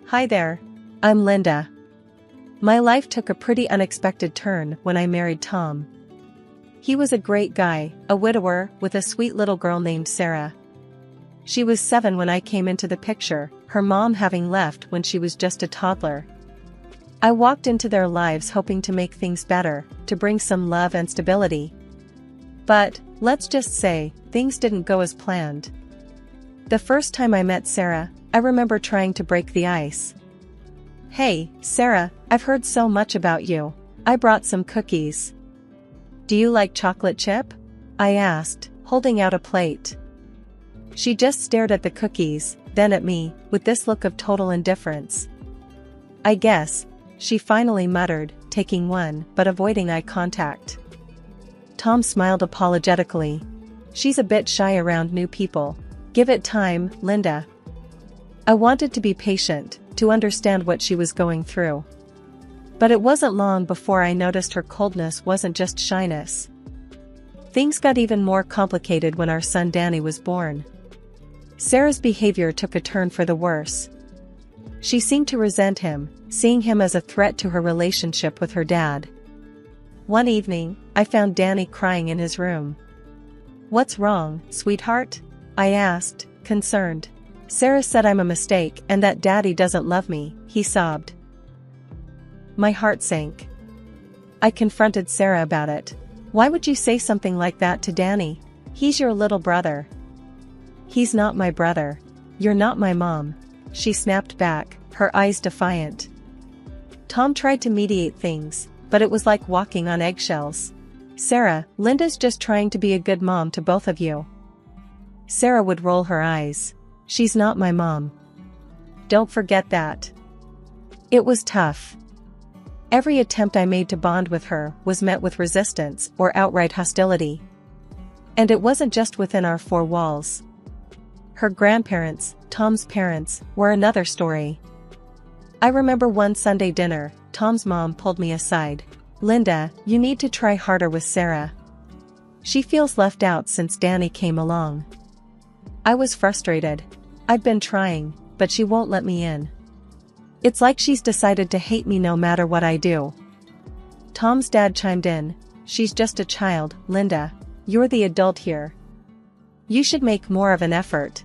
Hi there. I'm Linda. My life took a pretty unexpected turn when I married Tom. He was a great guy, a widower with a sweet little girl named Sarah. She was 7 when I came into the picture, her mom having left when she was just a toddler. I walked into their lives hoping to make things better, to bring some love and stability. But, let's just say, things didn't go as planned. The first time I met Sarah, I remember trying to break the ice. "Hey, Sarah, I've heard so much about you. I brought some cookies. Do you like chocolate chip?" I asked, holding out a plate. She just stared at the cookies, then at me, with this look of total indifference. "I guess," she finally muttered, taking one, but avoiding eye contact. Tom smiled apologetically. "She's a bit shy around new people. Give it time, Linda." I wanted to be patient, to understand what she was going through. But it wasn't long before I noticed her coldness wasn't just shyness. Things got even more complicated when our son Danny was born. Sarah's behavior took a turn for the worse. She seemed to resent him, seeing him as a threat to her relationship with her dad. One evening, I found Danny crying in his room. "What's wrong, sweetheart?" I asked, concerned. "Sarah said I'm a mistake and that Daddy doesn't love me," he sobbed. My heart sank. I confronted Sarah about it. "Why would you say something like that to Danny? He's your little brother." "He's not my brother. You're not my mom," she snapped back, her eyes defiant. Tom tried to mediate things, but it was like walking on eggshells. "Sarah, Linda's just trying to be a good mom to both of you." Sarah would roll her eyes. "She's not my mom. Don't forget that." It was tough. Every attempt I made to bond with her was met with resistance or outright hostility. And it wasn't just within our 4 walls. Her grandparents, Tom's parents, were another story. I remember one Sunday dinner, Tom's mom pulled me aside. "Linda, you need to try harder with Sarah. She feels left out since Danny came along." I was frustrated. "I've been trying, but she won't let me in. It's like she's decided to hate me no matter what I do." Tom's dad chimed in. "She's just a child, Linda. You're the adult here. You should make more of an effort."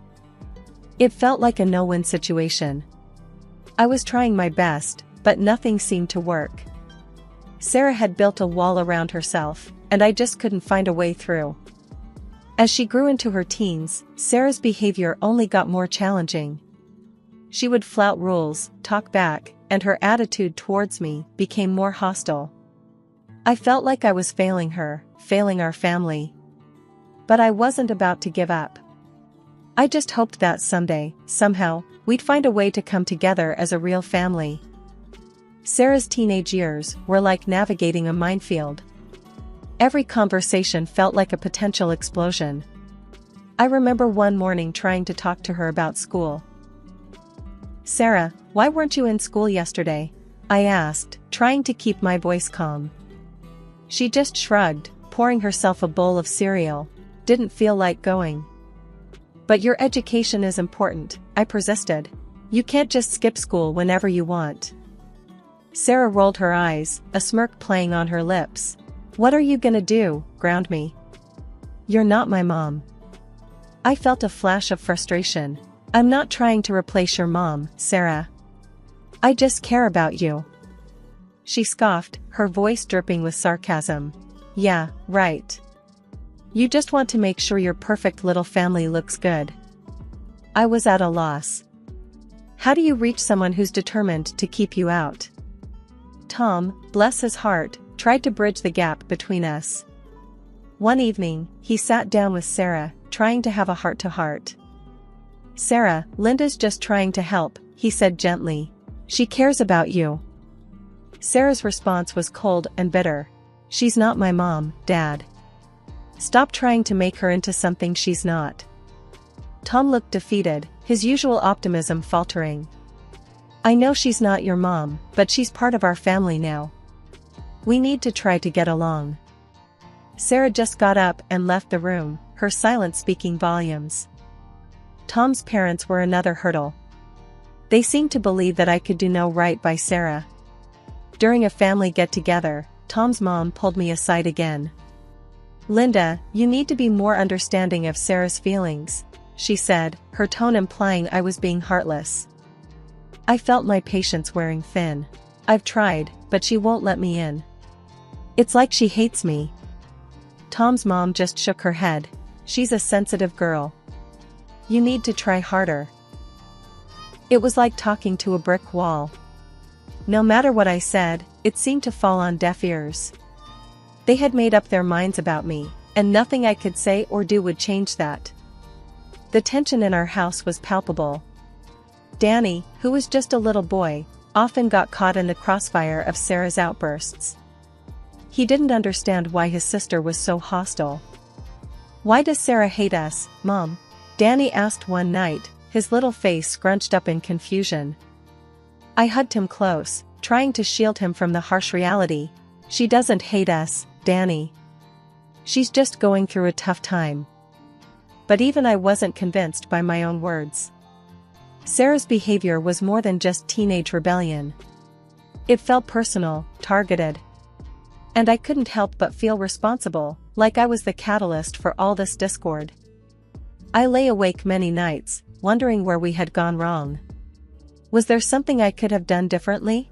It felt like a no-win situation. I was trying my best, but nothing seemed to work. Sarah had built a wall around herself, and I just couldn't find a way through. As she grew into her teens, Sarah's behavior only got more challenging. She would flout rules, talk back, and her attitude towards me became more hostile. I felt like I was failing her, failing our family. But I wasn't about to give up. I just hoped that someday, somehow, we'd find a way to come together as a real family. Sarah's teenage years were like navigating a minefield. Every conversation felt like a potential explosion. I remember one morning trying to talk to her about school. "Sarah, why weren't you in school yesterday?" I asked, trying to keep my voice calm. She just shrugged, pouring herself a bowl of cereal. "Didn't feel like going." "But your education is important," I persisted. "You can't just skip school whenever you want." Sarah rolled her eyes, a smirk playing on her lips. "What are you gonna do, ground me? You're not my mom." I felt a flash of frustration. "I'm not trying to replace your mom, Sarah. I just care about you." She scoffed, her voice dripping with sarcasm. "Yeah, right. You just want to make sure your perfect little family looks good." I was at a loss. How do you reach someone who's determined to keep you out? Tom, bless his heart, tried to bridge the gap between us. One evening, he sat down with Sarah, trying to have a heart-to-heart. "Sarah, Linda's just trying to help," he said gently. "She cares about you." Sarah's response was cold and bitter. "She's not my mom, Dad. Stop trying to make her into something she's not." Tom looked defeated, his usual optimism faltering. "I know she's not your mom, but she's part of our family now. We need to try to get along." Sarah just got up and left the room, her silence speaking volumes. Tom's parents were another hurdle. They seemed to believe that I could do no right by Sarah. During a family get-together, Tom's mom pulled me aside again. "Linda, you need to be more understanding of Sarah's feelings," she said, her tone implying I was being heartless. I felt my patience wearing thin. "I've tried, but she won't let me in. It's like she hates me." Tom's mom just shook her head. "She's a sensitive girl. You need to try harder." It was like talking to a brick wall. No matter what I said, it seemed to fall on deaf ears. They had made up their minds about me, and nothing I could say or do would change that. The tension in our house was palpable. Danny, who was just a little boy, often got caught in the crossfire of Sarah's outbursts. He didn't understand why his sister was so hostile. "Why does Sarah hate us, Mom?" Danny asked one night, his little face scrunched up in confusion. I hugged him close, trying to shield him from the harsh reality. "She doesn't hate us, Danny. She's just going through a tough time." But even I wasn't convinced by my own words. Sarah's behavior was more than just teenage rebellion. It felt personal, targeted. And I couldn't help but feel responsible, like I was the catalyst for all this discord. I lay awake many nights, wondering where we had gone wrong. Was there something I could have done differently?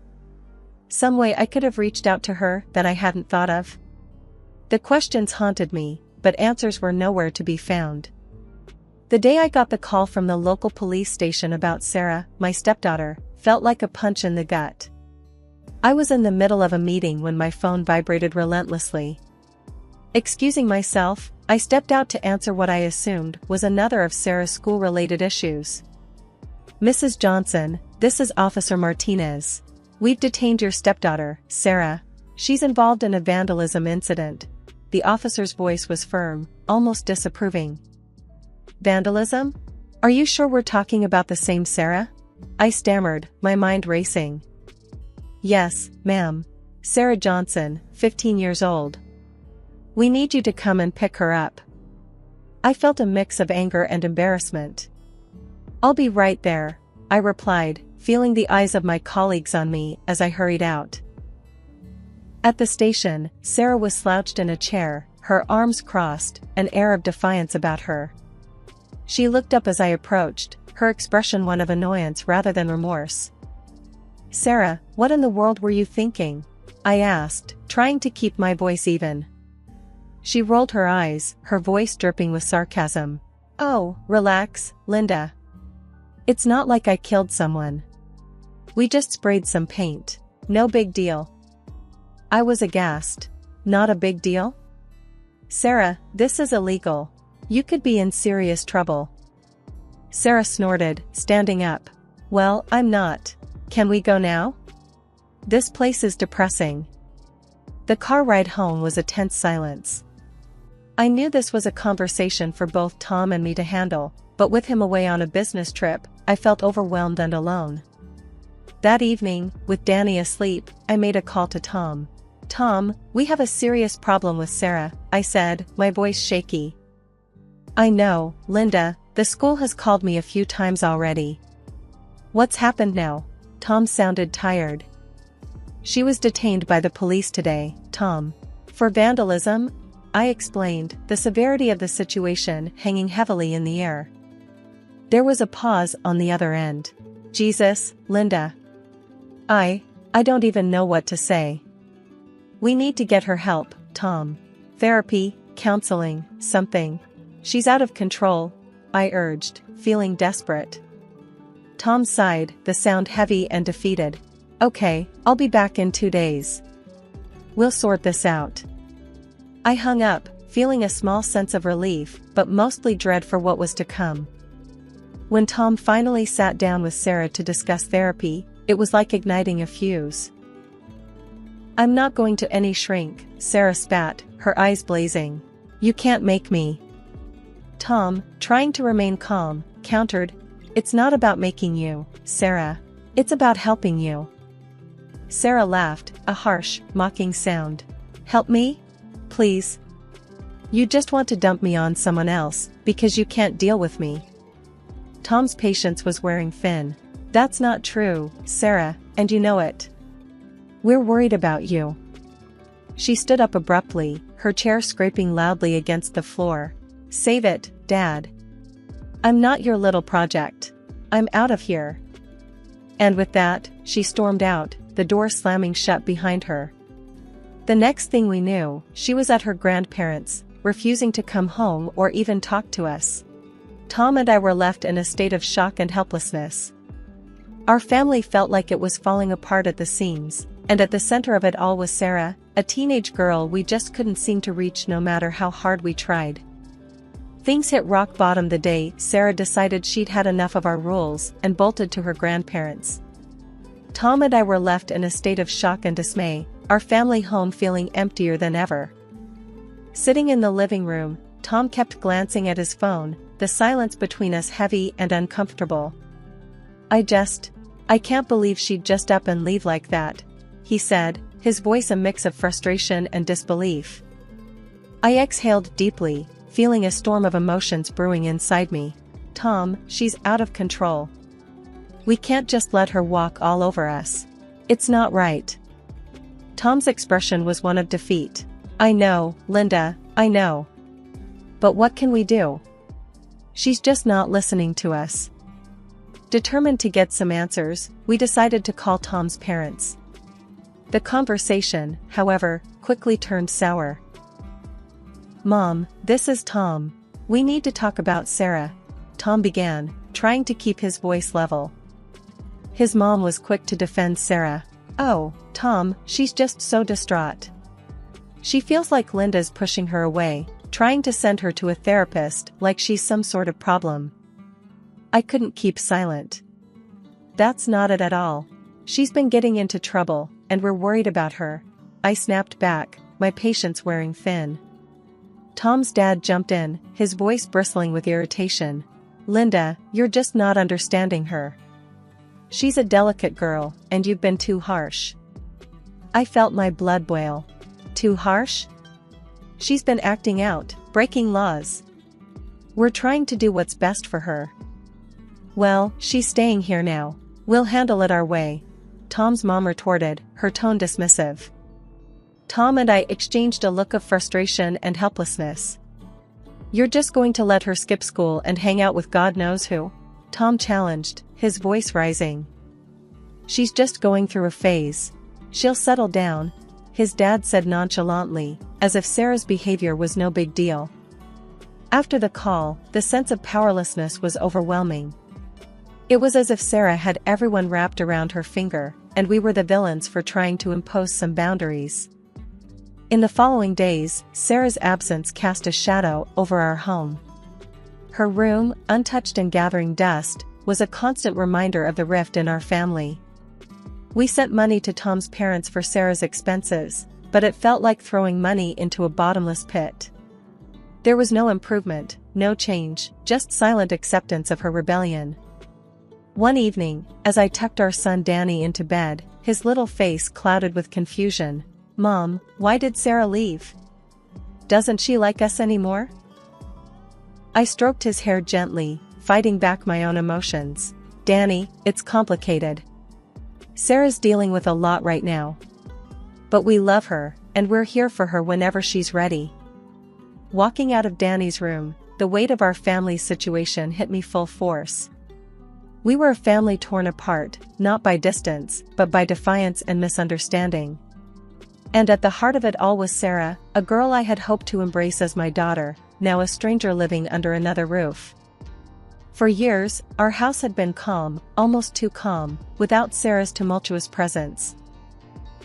Some way I could have reached out to her that I hadn't thought of? The questions haunted me, but answers were nowhere to be found. The day I got the call from the local police station about Sarah, my stepdaughter, felt like a punch in the gut. I was in the middle of a meeting when my phone vibrated relentlessly. Excusing myself, I stepped out to answer what I assumed was another of Sarah's school-related issues. "Mrs. Johnson, this is Officer Martinez. We've detained your stepdaughter, Sarah. She's involved in a vandalism incident." The officer's voice was firm, almost disapproving. "Vandalism? Are you sure we're talking about the same Sarah?" I stammered, my mind racing. "Yes, ma'am. Sarah Johnson, 15 years old. We need you to come and pick her up." I felt a mix of anger and embarrassment. "I'll be right there," I replied, feeling the eyes of my colleagues on me as I hurried out. At the station, Sarah was slouched in a chair, her arms crossed, an air of defiance about her. She looked up as I approached, her expression one of annoyance rather than remorse. "Sarah, what in the world were you thinking?" I asked, trying to keep my voice even. She rolled her eyes, her voice dripping with sarcasm. "Oh, relax, Linda. It's not like I killed someone. We just sprayed some paint. No big deal." I was aghast. "Not a big deal?" "Sarah, this is illegal. You could be in serious trouble." Sarah snorted, standing up. "Well, I'm not. Can we go now? This place is depressing." The car ride home was a tense silence. I knew this was a conversation for both Tom and me to handle, but with him away on a business trip, I felt overwhelmed and alone. That evening, with Danny asleep, I made a call to Tom. "Tom, we have a serious problem with Sarah," I said, my voice shaky. "I know, Linda, the school has called me a few times already." "What's happened now?" Tom sounded tired. "She was detained by the police today, Tom. For vandalism," I explained, the severity of the situation hanging heavily in the air. There was a pause on the other end. "Jesus, Linda. I don't even know what to say." "We need to get her help, Tom. Therapy, counseling, something. She's out of control," I urged, feeling desperate. Tom sighed, the sound heavy and defeated. "Okay, I'll be back in 2 days. We'll sort this out." I hung up, feeling a small sense of relief, but mostly dread for what was to come. When Tom finally sat down with Sarah to discuss therapy, it was like igniting a fuse. "I'm not going to any shrink," Sarah spat, her eyes blazing. "You can't make me." Tom, trying to remain calm, countered, "It's not about making you, Sarah. It's about helping you." Sarah laughed, a harsh, mocking sound. "Help me? Please? You just want to dump me on someone else, because you can't deal with me." Tom's patience was wearing thin. That's not true, Sarah, and you know it. We're worried about you. She stood up abruptly, her chair scraping loudly against the floor. Save it, Dad. I'm not your little project. I'm out of here. And with that, she stormed out, the door slamming shut behind her. The next thing we knew, she was at her grandparents', refusing to come home or even talk to us. Tom and I were left in a state of shock and helplessness. Our family felt like it was falling apart at the seams, and at the center of it all was Sarah, a teenage girl we just couldn't seem to reach no matter how hard we tried. Things hit rock bottom the day Sarah decided she'd had enough of our rules and bolted to her grandparents'. Tom and I were left in a state of shock and dismay, our family home feeling emptier than ever. Sitting in the living room, Tom kept glancing at his phone, the silence between us heavy and uncomfortable. I can't believe she'd just up and leave like that, he said, his voice a mix of frustration and disbelief. I exhaled deeply, feeling a storm of emotions brewing inside me. Tom, she's out of control. We can't just let her walk all over us. It's not right. Tom's expression was one of defeat. I know, Linda, I know. But what can we do? She's just not listening to us. Determined to get some answers, we decided to call Tom's parents. The conversation, however, quickly turned sour. Mom, this is Tom. We need to talk about Sarah, Tom began, trying to keep his voice level. His mom was quick to defend Sarah. Oh, Tom, she's just so distraught. She feels like Linda's pushing her away, trying to send her to a therapist like she's some sort of problem. I couldn't keep silent. That's not it at all. She's been getting into trouble, and we're worried about her. I snapped back, my patience wearing thin. Tom's dad jumped in, his voice bristling with irritation. Linda, you're just not understanding her. She's a delicate girl, and you've been too harsh. I felt my blood boil. Too harsh? She's been acting out, breaking laws. We're trying to do what's best for her. Well, she's staying here now. We'll handle it our way, Tom's mom retorted, her tone dismissive. Tom and I exchanged a look of frustration and helplessness. You're just going to let her skip school and hang out with God knows who? Tom challenged, his voice rising. She's just going through a phase. She'll settle down, his dad said nonchalantly, as if Sarah's behavior was no big deal. After the call, the sense of powerlessness was overwhelming. It was as if Sarah had everyone wrapped around her finger, and we were the villains for trying to impose some boundaries. In the following days, Sarah's absence cast a shadow over our home. Her room, untouched and gathering dust, was a constant reminder of the rift in our family. We sent money to Tom's parents for Sarah's expenses, but it felt like throwing money into a bottomless pit. There was no improvement, no change, just silent acceptance of her rebellion. One evening, as I tucked our son Danny into bed, his little face clouded with confusion. Mom, why did Sarah leave? Doesn't she like us anymore? I stroked his hair gently, fighting back my own emotions. Danny, it's complicated. Sarah's dealing with a lot right now. But we love her, and we're here for her whenever she's ready. Walking out of Danny's room, the weight of our family's situation hit me full force. We were a family torn apart, not by distance, but by defiance and misunderstanding. And at the heart of it all was Sarah, a girl I had hoped to embrace as my daughter, now a stranger living under another roof. For years, our house had been calm, almost too calm, without Sarah's tumultuous presence.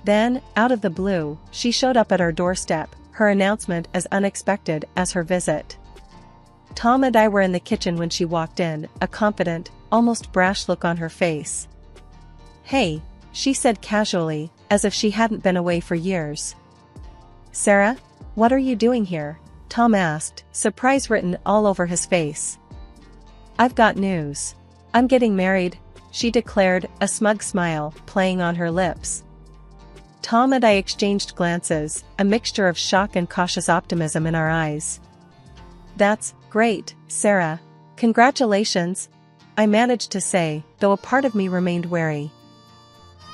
Then, out of the blue, she showed up at our doorstep, her announcement as unexpected as her visit. Tom and I were in the kitchen when she walked in, a confident, almost brash look on her face. Hey, she said casually, as if she hadn't been away for years. Sarah, what are you doing here? Tom asked, surprise written all over his face. I've got news. I'm getting married, she declared, a smug smile playing on her lips. Tom and I exchanged glances, a mixture of shock and cautious optimism in our eyes. That's great, Sarah. Congratulations. I managed to say, though a part of me remained wary.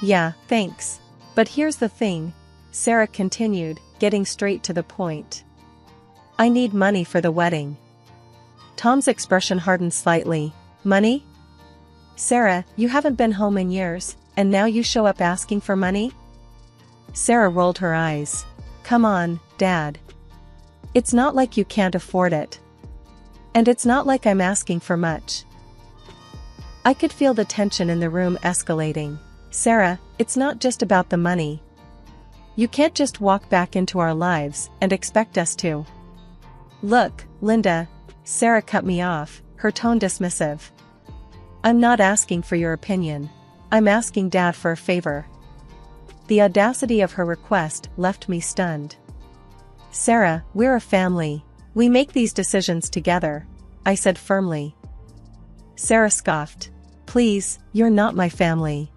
Yeah, thanks. But here's the thing, Sarah continued, getting straight to the point. I need money for the wedding. Tom's expression hardened slightly. Money? Sarah, you haven't been home in years, and now you show up asking for money? Sarah rolled her eyes. Come on, Dad. It's not like you can't afford it. And it's not like I'm asking for much. I could feel the tension in the room escalating. Sarah, it's not just about the money. You can't just walk back into our lives and expect us to. Look, Linda, Sarah cut me off, her tone dismissive. I'm not asking for your opinion. I'm asking Dad for a favor. The audacity of her request left me stunned. Sarah, we're a family. We make these decisions together, I said firmly. Sarah scoffed. Please, you're not my family.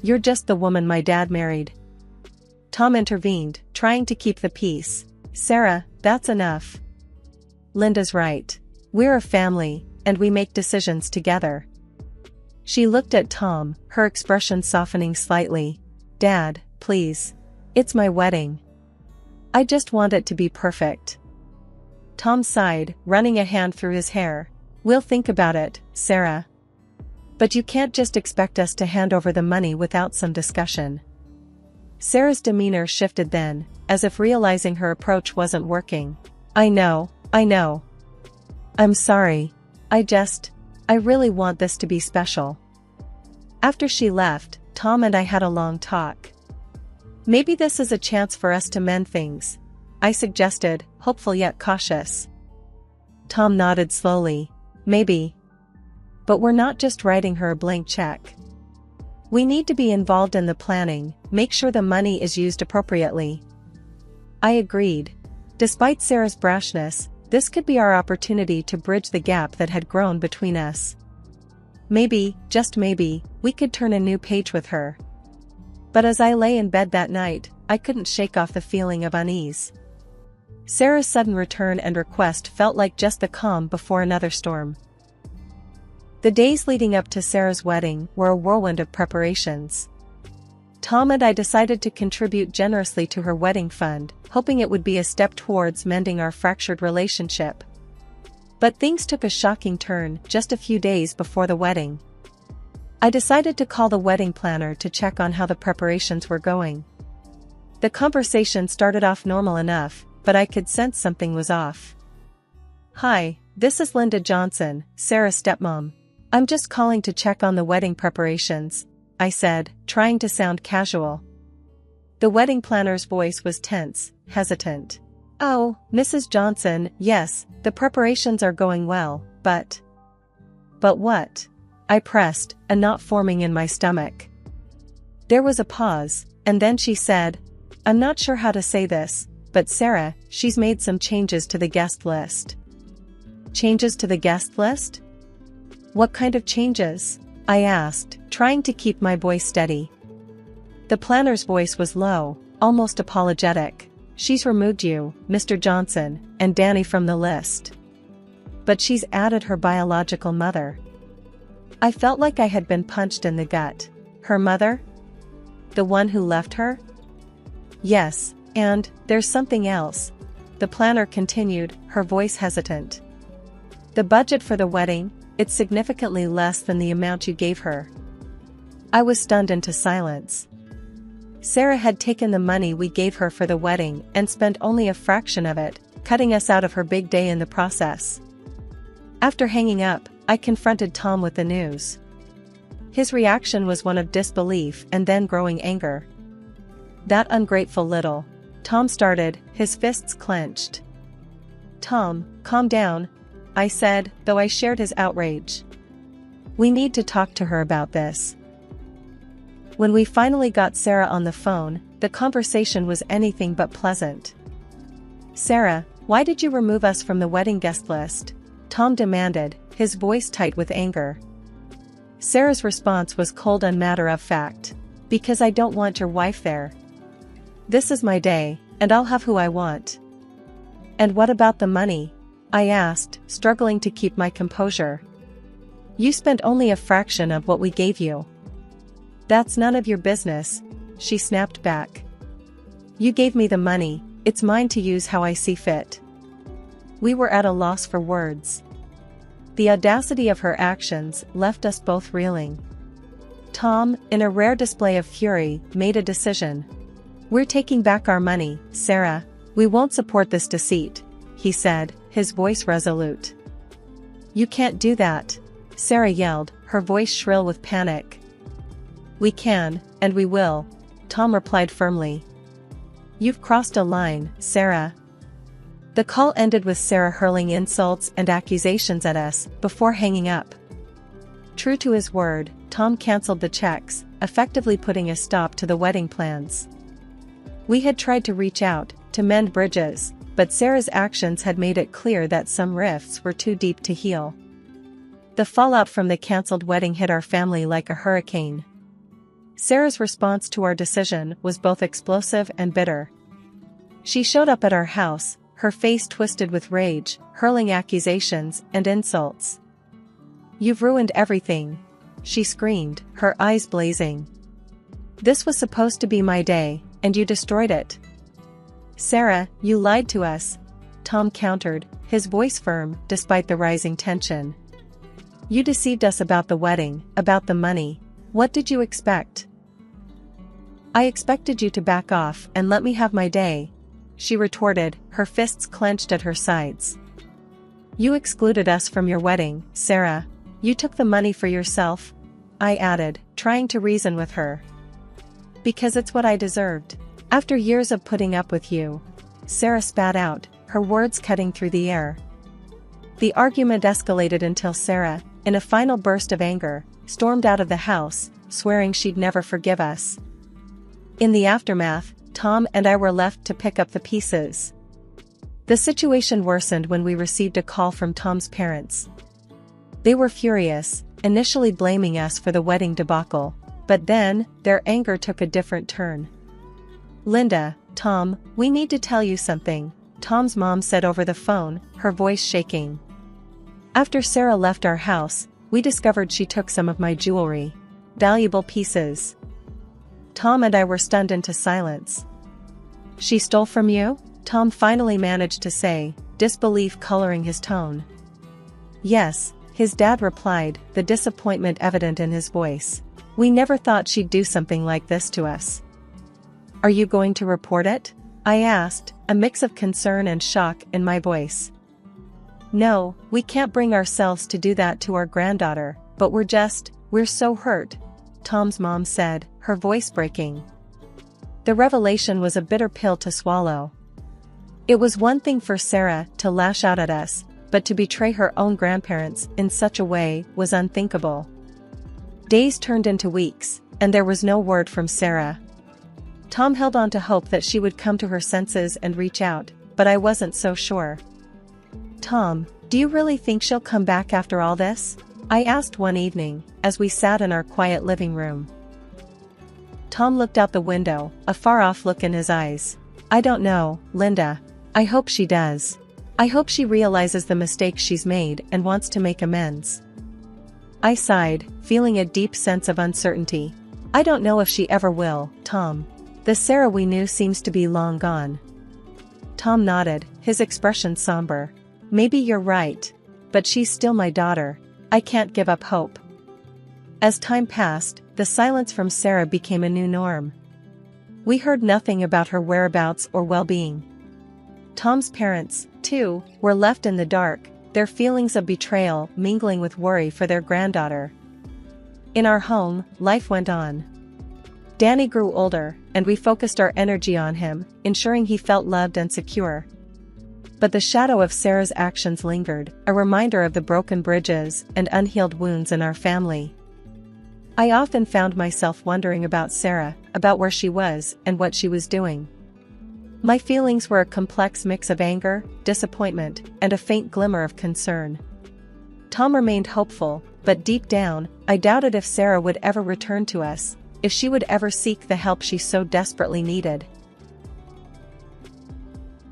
You're just the woman my dad married. Tom intervened, trying to keep the peace. Sarah, that's enough. Linda's right. We're a family, and we make decisions together. She looked at Tom, her expression softening slightly. Dad, please. It's my wedding. I just want it to be perfect. Tom sighed, running a hand through his hair. We'll think about it, Sarah. But you can't just expect us to hand over the money without some discussion. Sarah's demeanor shifted then, as if realizing her approach wasn't working. I know. I'm sorry. I really want this to be special. After she left, Tom and I had a long talk. Maybe this is a chance for us to mend things, I suggested, hopeful yet cautious. Tom nodded slowly. Maybe. But we're not just writing her a blank check. We need to be involved in the planning, make sure the money is used appropriately. I agreed. Despite Sarah's brashness, this could be our opportunity to bridge the gap that had grown between us. Maybe, just maybe, we could turn a new page with her. But as I lay in bed that night, I couldn't shake off the feeling of unease. Sarah's sudden return and request felt like just the calm before another storm. The days leading up to Sarah's wedding were a whirlwind of preparations. Tom and I decided to contribute generously to her wedding fund, hoping it would be a step towards mending our fractured relationship. But things took a shocking turn just a few days before the wedding. I decided to call the wedding planner to check on how the preparations were going. The conversation started off normal enough, but I could sense something was off. Hi, this is Linda Johnson, Sarah's stepmom. I'm just calling to check on the wedding preparations, I said, trying to sound casual. The wedding planner's voice was tense, hesitant. Oh, Mrs. Johnson, yes, the preparations are going well, but... But what? I pressed, a knot forming in my stomach. There was a pause, and then she said, I'm not sure how to say this, but Sarah, she's made some changes to the guest list. Changes to the guest list? What kind of changes? I asked, trying to keep my voice steady. The planner's voice was low, almost apologetic. She's removed you, Mr. Johnson, and Danny from the list. But she's added her biological mother. I felt like I had been punched in the gut. Her mother? The one who left her? Yes, and there's something else. The planner continued, her voice hesitant. The budget for the wedding, it's significantly less than the amount you gave her. I was stunned into silence. Sarah had taken the money we gave her for the wedding and spent only a fraction of it, cutting us out of her big day in the process. After hanging up, I confronted Tom with the news. His reaction was one of disbelief and then growing anger. That ungrateful little... Tom started, his fists clenched. Tom, calm down, I said, though I shared his outrage. We need to talk to her about this. When we finally got Sarah on the phone, the conversation was anything but pleasant. Sarah, why did you remove us from the wedding guest list? Tom demanded, his voice tight with anger. Sarah's response was cold and matter-of-fact. Because I don't want your wife there. This is my day, and I'll have who I want. And what about the money? I asked, struggling to keep my composure. You spent only a fraction of what we gave you. That's none of your business, she snapped back. You gave me the money, it's mine to use how I see fit. We were at a loss for words. The audacity of her actions left us both reeling. Tom, in a rare display of fury, made a decision. We're taking back our money, Sarah. We won't support this deceit, he said, his voice resolute. You can't do that, Sarah yelled, her voice shrill with panic. We can, and we will, Tom replied firmly. You've crossed a line, Sarah. The call ended with Sarah hurling insults and accusations at us before hanging up. True to his word, Tom canceled the checks, effectively putting a stop to the wedding plans. We had tried to reach out, to mend bridges, but Sarah's actions had made it clear that some rifts were too deep to heal. The fallout from the canceled wedding hit our family like a hurricane. Sarah's response to our decision was both explosive and bitter. She showed up at our house, her face twisted with rage, hurling accusations and insults. You've ruined everything, she screamed, her eyes blazing. This was supposed to be my day, and you destroyed it. Sarah, you lied to us, Tom countered, his voice firm despite the rising tension. You deceived us about the wedding, about the money. What did you expect? I expected you to back off and let me have my day, she retorted, her fists clenched at her sides. You excluded us from your wedding, Sarah. You took the money for yourself, I added, trying to reason with her. Because it's what I deserved. After years of putting up with you, Sarah spat out, her words cutting through the air. The argument escalated until Sarah, in a final burst of anger, stormed out of the house, swearing she'd never forgive us. In the aftermath, Tom and I were left to pick up the pieces. The situation worsened when we received a call from Tom's parents. They were furious, initially blaming us for the wedding debacle, but then, their anger took a different turn. Linda, Tom, we need to tell you something, Tom's mom said over the phone, her voice shaking. After Sarah left our house, we discovered she took some of my jewelry. Valuable pieces. Tom and I were stunned into silence. She stole from you? Tom finally managed to say, disbelief coloring his tone. Yes, his dad replied, the disappointment evident in his voice. We never thought she'd do something like this to us. Are you going to report it? I asked, a mix of concern and shock in my voice. No, we can't bring ourselves to do that to our granddaughter, but we're so hurt, Tom's mom said, her voice breaking. The revelation was a bitter pill to swallow. It was one thing for Sarah to lash out at us, but to betray her own grandparents in such a way was unthinkable. Days turned into weeks, and there was no word from Sarah. Tom held on to hope that she would come to her senses and reach out, but I wasn't so sure. Tom, do you really think she'll come back after all this? I asked one evening, as we sat in our quiet living room. Tom looked out the window, a far-off look in his eyes. I don't know, Linda. I hope she does. I hope she realizes the mistake she's made and wants to make amends. I sighed, feeling a deep sense of uncertainty. I don't know if she ever will, Tom. The Sarah we knew seems to be long gone. Tom nodded, his expression somber. Maybe you're right. But she's still my daughter. I can't give up hope. As time passed, the silence from Sarah became a new norm. We heard nothing about her whereabouts or well-being. Tom's parents, too, were left in the dark, their feelings of betrayal mingling with worry for their granddaughter. In our home, life went on. Danny grew older, and we focused our energy on him, ensuring he felt loved and secure. But the shadow of Sarah's actions lingered, a reminder of the broken bridges and unhealed wounds in our family. I often found myself wondering about Sarah, about where she was and what she was doing. My feelings were a complex mix of anger, disappointment, and a faint glimmer of concern. Tom remained hopeful, but deep down, I doubted if Sarah would ever return to us, if she would ever seek the help she so desperately needed.